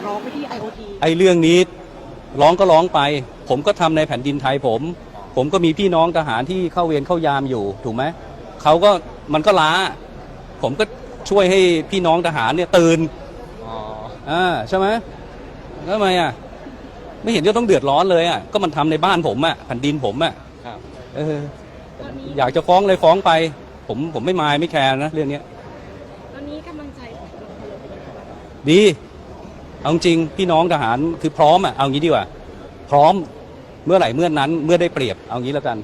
ร้องไปที่ IOT ไอ้เรื่องนี้ร้องก็ร้องไปผมก็ทำในแผ่นดินไทยผมก็มีพี่น้องทหารที่เข้าเวรเข้ายามอยู่ถูกไหมเขาก็มันก็ล้าผมก็ช่วยให้พี่น้องทหารเนี่ยตื่นใช่ไหมแล้วทำไมไม่เห็นจะต้องเดือดร้อนเลยก็มันทำในบ้านผมแผ่นดินผมอยากจะฟ้องเลยฟ้องไปผมไม่มายไม่แคร์นะเรื่องนี้ตอนนี้กำลังใจของทุกคนเป็นยังไงบ้างดีเอาจริงพี่น้องทหารคือพร้อมเอางี้ดีกว่าพร้อมเมื่อไหร่เมื่อนั้นเมื่อได้เปรียบเอางี้แล้วกัน